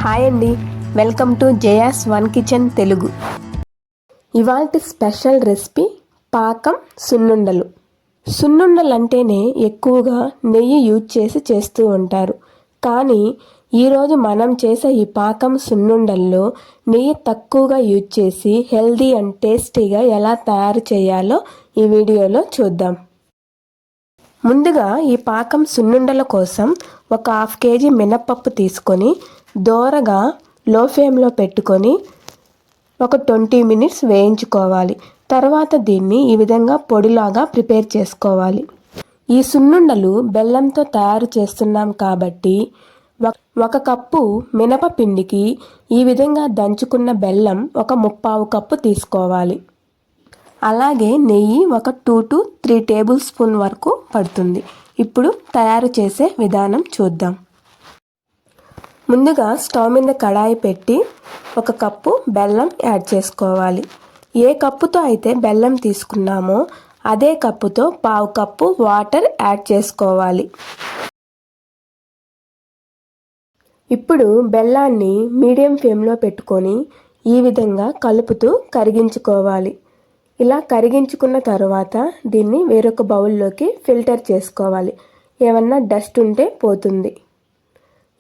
Hi అండి, welcome to Jaya's one kitchen Telugu. ఇవాల్టి special recipe పాకం సున్నుండలు. సున్నుండలు అంటేనే ఎక్కువగా నెయ్యి యూజ్ చేస్తూ ఉంటారు. కానీ ఈరోజు మనం చేసే ఈ పాకం సున్నుండల్లో నెయ్యి తక్కువగా యూజ్ చేసి హెల్దీ అండ్ టేస్టీగా ఎలా తయారు చేయాలో ఈ వీడియోలో చూద్దాం. ముందుగా ఈ పాకం సున్నుండల కోసం ఒక 1/2 kg మినప్పప్పు తీసుకొని దోరగా లో ఫ్లేమ్లో పెట్టుకొని ఒక 20 minutes వేయించుకోవాలి. తర్వాత దీన్ని ఈ విధంగా పొడిలాగా ప్రిపేర్ చేసుకోవాలి. ఈ సున్నుండలు బెల్లంతో తయారు చేస్తున్నాం కాబట్టి 1 కప్పు మినపపిండికి ఈ విధంగా దంచుకున్న బెల్లం ఒక 1/4 కప్పు తీసుకోవాలి. అలాగే నెయ్యి ఒక 2 to 3 tablespoon వరకు పడుతుంది. ఇప్పుడు తయారు చేసే విధానం చూద్దాం. ముందుగా స్టవ్ మీద కడాయి పెట్టి 1 కప్పు బెల్లం యాడ్ చేసుకోవాలి. ఏ కప్పుతో అయితే బెల్లం తీసుకున్నామో అదే కప్పుతో 1/2 కప్పు వాటర్ యాడ్ చేసుకోవాలి. ఇప్పుడు బెల్లాన్ని మీడియం ఫ్లేమ్లో పెట్టుకొని ఈ విధంగా కలుపుతూ కరిగించుకోవాలి. ఇలా కరిగించుకున్న తర్వాత దీన్ని వేరొక బౌల్లోకి ఫిల్టర్ చేసుకోవాలి. ఏమన్నా డస్ట్ ఉంటే పోతుంది.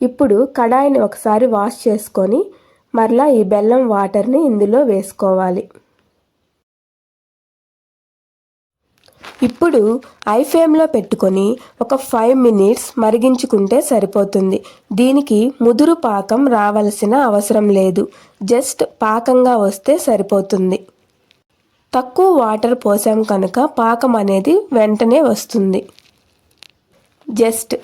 ఇప్పుడు కడాయిని ఒకసారి వాష్ చేసుకొని మరలా ఈ బెల్లం వాటర్ని ఇందులో వేసుకోవాలి. ఇప్పుడు హై ఫ్లేమ్లో పెట్టుకొని ఒక 5 minutes మరిగించుకుంటే సరిపోతుంది. దీనికి ముదురు పాకం రావాల్సిన అవసరం లేదు. జస్ట్ పాకంగా వస్తే సరిపోతుంది. తక్కువ వాటర్ పోసాం కనుక పాకం అనేది వెంటనే వస్తుంది. జస్ట్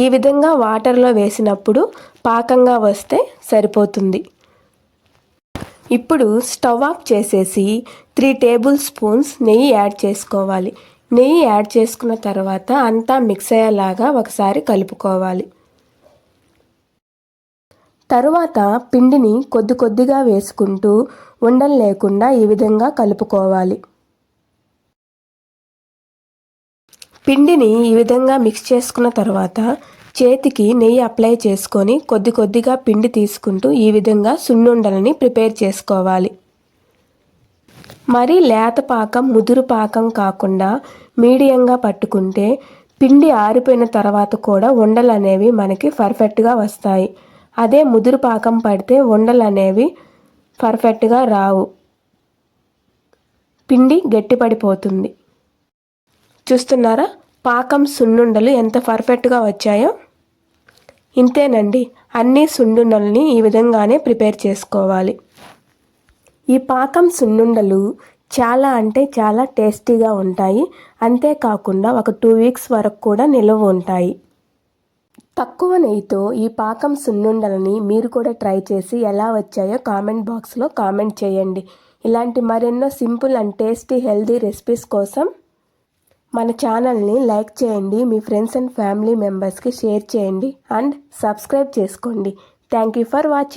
ఈ విధంగా వాటర్లో వేసినప్పుడు పాకంగా వస్తే సరిపోతుంది. ఇప్పుడు స్టవ్ ఆఫ్ చేసేసి 3 tablespoons నెయ్యి యాడ్ చేసుకోవాలి. నెయ్యి యాడ్ చేసుకున్న తర్వాత అంతా మిక్స్ అయ్యేలాగా ఒకసారి కలుపుకోవాలి. తరువాత పిండిని కొద్దిగా వేసుకుంటూ ఉండలు లేకుండా ఈ విధంగా కలుపుకోవాలి. పిండిని ఈ విధంగా మిక్స్ చేసుకున్న తర్వాత చేతికి నెయ్యి అప్లై చేసుకొని కొద్దిగా పిండి తీసుకుంటూ ఈ విధంగా సున్నుండలని ప్రిపేర్ చేసుకోవాలి. మరీ లేత పాకం ముదురు పాకం కాకుండా మీడియంగా పట్టుకుంటే పిండి ఆరిపోయిన తర్వాత కూడా ఉండలు అనేవి మనకి పర్ఫెక్ట్గా వస్తాయి. అదే ముదురు పాకం పడితే ఉండలు అనేవి పర్ఫెక్ట్గా రావు, పిండి గట్టిపడిపోతుంది. చూస్తున్నారా పాకం సున్నుండలు ఎంత పర్ఫెక్ట్గా వచ్చాయో. ఇంతేనండి, అన్ని సున్నుండల్ని ఈ విధంగానే ప్రిపేర్ చేసుకోవాలి. ఈ పాకం సున్నుండలు చాలా అంటే చాలా టేస్టీగా ఉంటాయి. అంతేకాకుండా ఒక 2 weeks వరకు కూడా నిల్వ ఉంటాయి. తక్కువ నెయ్యితో ఈ పాకం సున్నుండలని మీరు కూడా ట్రై చేసి ఎలా వచ్చాయో కామెంట్ బాక్స్లో కామెంట్ చేయండి. ఇలాంటి మరెన్నో simple and tasty healthy recipes కోసం మన ఛానల్ని లైక్ చేయండి, మీ ఫ్రెండ్స్ అండ్ ఫ్యామిలీ మెంబర్స్కి షేర్ చేయండి అండ్ సబ్స్క్రైబ్ చేసుకోండి. Thank you for watching.